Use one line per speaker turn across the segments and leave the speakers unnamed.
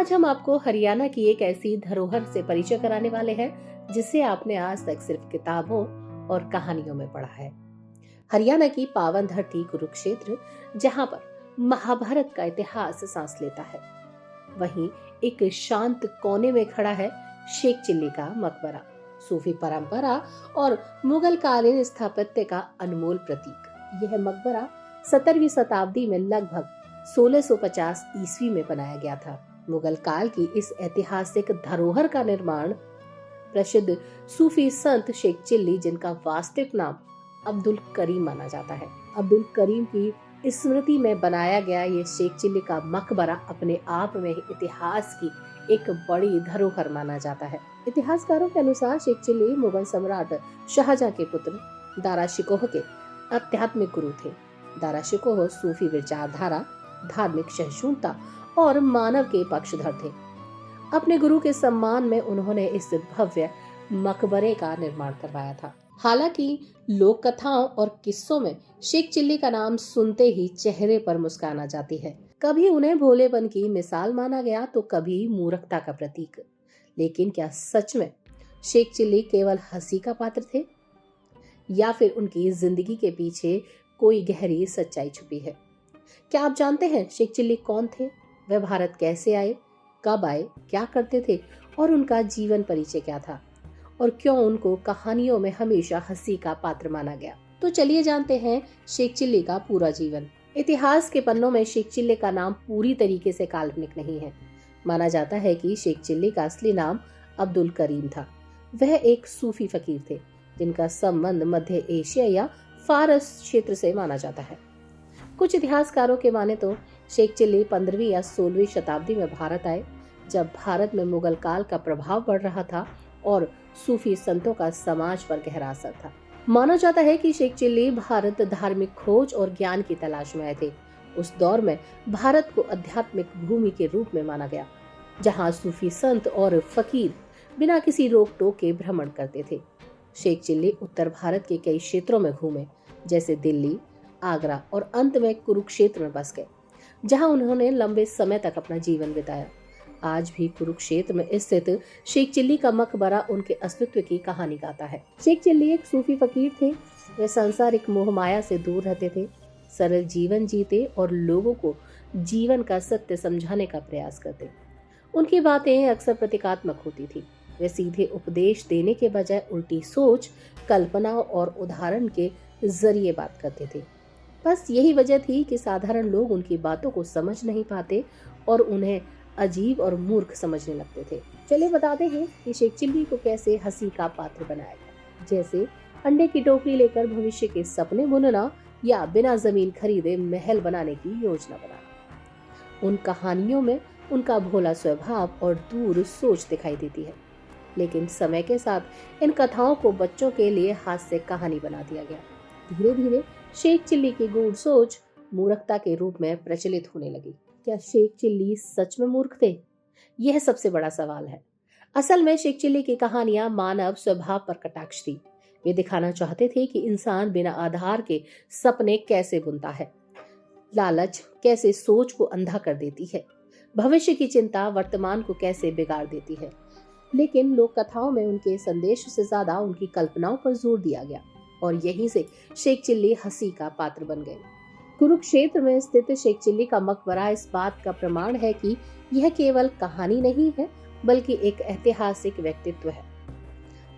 आज हम आपको हरियाणा की एक ऐसी धरोहर से परिचय कराने वाले हैं जिसे आपने आज तक सिर्फ किताबों और कहानियों में पढ़ा है। हरियाणा की पावन धरती कुरुक्षेत्र, जहां पर महाभारत का इतिहास सांस लेता है, वहीं एक शांत कोने में खड़ा है शेख चिल्ली का मकबरा, सूफी परंपरा और मुगल कालीन स्थापत्य का अनमोल प्रतीक। यह मकबरा 17वीं शताब्दी में लगभग 1650 ईस्वी में बनाया गया था। मुगल काल की इस ऐतिहासिक धरोहर का निर्माण प्रसिद्ध सूफी संत शेख चिल्ली, जिनका वास्तविक नाम अब्दुल करीम माना जाता है, अब्दुल करीम की स्मृति में बनाया गया ये शेख चिल्ली का मकबरा अपने आप में इतिहास की एक बड़ी धरोहर माना जाता है। इतिहासकारों के अनुसार शेख चिल्ली मुगल सम्राट शाहजहां के पुत्र दारा शिकोह के आध्यात्मिक गुरु थे। दारा शिकोह सूफी विचारधारा, धार्मिक सहिष्णुता और मानव के पक्षधर थे। अपने गुरु के सम्मान में उन्होंने इस भव्य मकबरे का निर्माण करवाया था। हालांकि लोक कथाओं और किस्सों में शेख चिल्ली का नाम सुनते ही चेहरे पर मुस्कान आ जाती है। कभी उन्हें भोलेपन की मिसाल माना गया तो कभी मूर्खता का प्रतीक। लेकिन क्या सच में शेख चिल्ली केवल हंसी का पात्र थे, या फिर उनकी जिंदगी के पीछे कोई गहरी सच्चाई छुपी है? क्या आप जानते हैं शेख चिल्ली कौन थे? वह भारत कैसे आए, कब आए, क्या करते थे और उनका जीवन परिचय क्या था, और क्यों उनको कहानियों में हमेशा हंसी का पात्र माना गया? तो चलिए जानते हैं शेख चिल्ली का पूरा जीवन। इतिहास के पन्नों में शेख चिल्ली का नाम पूरी तरीके से काल्पनिक नहीं है। माना जाता है कि शेख चिल्ली का असली नाम अब्दुल करीम था। वह एक सूफी फकीर थे जिनका संबंध मध्य एशिया या फारस क्षेत्र से माना जाता है। कुछ इतिहासकारों के माने तो शेख चिल्ली 15वीं या 16वीं शताब्दी में भारत आए, जब भारत में मुगल काल का प्रभाव बढ़ रहा था और सूफी संतों का समाज पर गहरा असर था। माना जाता है कि शेख चिल्ली भारत धार्मिक खोज और ज्ञान की तलाश में आए थे। उस दौर में भारत को आध्यात्मिक भूमि के रूप में माना गया, जहां सूफी संत और फकीर बिना किसी रोक टोक के भ्रमण करते थे। शेख चिल्ली उत्तर भारत के कई क्षेत्रों में घूमे, जैसे दिल्ली, आगरा और अंत में कुरुक्षेत्र में बस गए, जहां उन्होंने लंबे समय तक अपना जीवन बिताया। आज भी कुरुक्षेत्र में स्थित शेख चिल्ली का मकबरा उनके अस्तित्व की कहानी गाता है। शेख चिल्ली एक सूफी फकीर थे। वे सांसारिक मोह माया से दूर रहते थे, सरल जीवन जीते और लोगों को जीवन का सत्य समझाने का प्रयास करते। उनकी बातें अक्सर प्रतीकात्मक होती थी। वे सीधे उपदेश देने के बजाय उल्टी सोच, कल्पना और उदाहरण के जरिए बात करते थे। बस यही वजह थी कि साधारण लोग उनकी बातों को समझ नहीं पाते और उन्हें अजीब और मूर्ख समझने लगते थे। चलिए बताते हैं कि शेख चिल्ली को कैसे हंसी का पात्र बनाया गया, जैसे अंडे की टोकरी लेकर भविष्य के सपने बुनना या बिना जमीन खरीदे महल बनाने की योजना बनाना। उन कहानियों में उनका भोला स्वभाव और दूर सोच दिखाई देती है, लेकिन समय के साथ इन कथाओं को बच्चों के लिए हास्य कहानी बना दिया गया। धीरे धीरे शेख चिल्ली की गूढ़ सोच मूर्खता के रूप में प्रचलित होने लगी। क्या शेख चिल्ली सच में मूर्ख थे? यह सबसे बड़ा सवाल है। असल में शेख चिल्ली की कहानियां मानव स्वभाव पर कटाक्ष थी। वे दिखाना चाहते थे कि इंसान बिना आधार के सपने कैसे बुनता है, लालच कैसे सोच को अंधा कर देती है, भविष्य की चिंता वर्तमान को कैसे बिगाड़ देती है। लेकिन लोक कथाओं में उनके संदेश से ज्यादा उनकी कल्पनाओं पर जोर दिया गया और यहीं से शेख चिल्ली हंसी का पात्र बन गए। कुरुक्षेत्र में स्थित शेख चिल्ली का मकबरा इस बात का प्रमाण है कि यह केवल कहानी नहीं है, बल्कि एक ऐतिहासिक व्यक्तित्व है।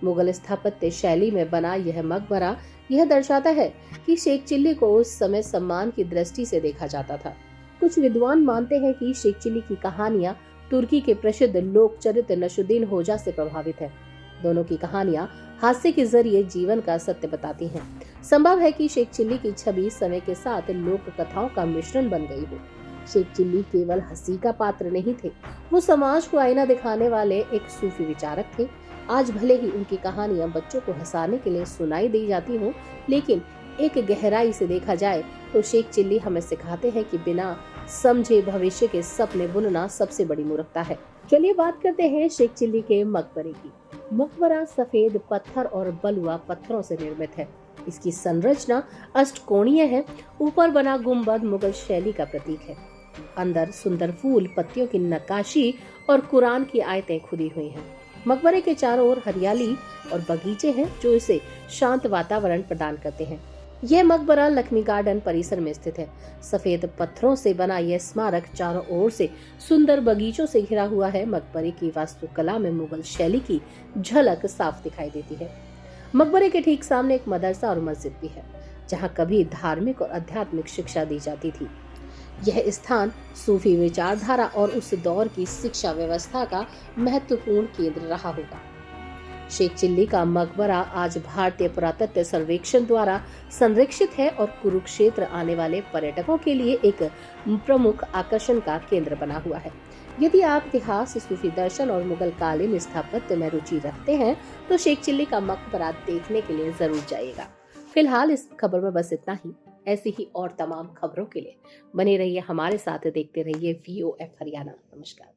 मुगल स्थापत्य शैली में बना यह मकबरा यह दर्शाता है कि शेख चिल्ली को उस समय सम्मान की दृष्टि से देखा जाता था। कुछ विद्वान मानते हैं कि शेख चिल्ली की कहानियां तुर्की के प्रसिद्ध लोक चरित्र नसरुद्दीन होजा से प्रभावित है। दोनों की कहानियां हास्य के जरिए जीवन का सत्य बताती हैं। संभव है कि शेख चिल्ली की छवि समय के साथ लोक कथाओं का मिश्रण बन गई हो। शेख चिल्ली केवल हंसी का पात्र नहीं थे, वो समाज को आईना दिखाने वाले एक सूफी विचारक थे। आज भले ही उनकी कहानियां बच्चों को हंसाने के लिए सुनाई दी जाती हो, लेकिन एक गहराई से देखा जाए तो शेख चिल्ली हमें सिखाते हैं कि बिना समझे भविष्य के सपने बुनना सबसे बड़ी मूर्खता है। चलिए बात करते हैं शेख चिल्ली के मकबरे की। मकबरा सफेद पत्थर और बलुआ पत्थरों से निर्मित है। इसकी संरचना अष्टकोणीय है। ऊपर बना गुंबद मुगल शैली का प्रतीक है। अंदर सुंदर फूल, पत्तियों की नक्काशी और कुरान की आयतें खुदी हुई हैं। मकबरे के चारों ओर हरियाली और बगीचे हैं जो इसे शांत वातावरण प्रदान करते हैं। यह मकबरा लक्ष्मी गार्डन परिसर में स्थित है। सफेद पत्थरों से बना यह स्मारक चारों ओर से सुंदर बगीचों से घिरा हुआ है। मकबरे की वास्तुकला में मुगल शैली की झलक साफ दिखाई देती है। मकबरे के ठीक सामने एक मदरसा और मस्जिद भी है, जहां कभी धार्मिक और आध्यात्मिक शिक्षा दी जाती थी। यह स्थान सूफी विचारधारा और उस दौर की शिक्षा व्यवस्था का महत्वपूर्ण केंद्र रहा होगा। शेख चिल्ली का मकबरा आज भारतीय पुरातत्व सर्वेक्षण द्वारा संरक्षित है और कुरुक्षेत्र आने वाले पर्यटकों के लिए एक प्रमुख आकर्षण का केंद्र बना हुआ है। यदि आप इतिहास, सूफी दर्शन और मुगल कालीन स्थापत्य में रुचि रखते हैं तो शेख चिल्ली का मकबरा देखने के लिए जरूर जाइएगा। फिलहाल इस खबर में बस इतना ही। ऐसी ही और तमाम खबरों के लिए बने रहिए हमारे साथ, देखते रहिए VOF हरियाणा। नमस्कार।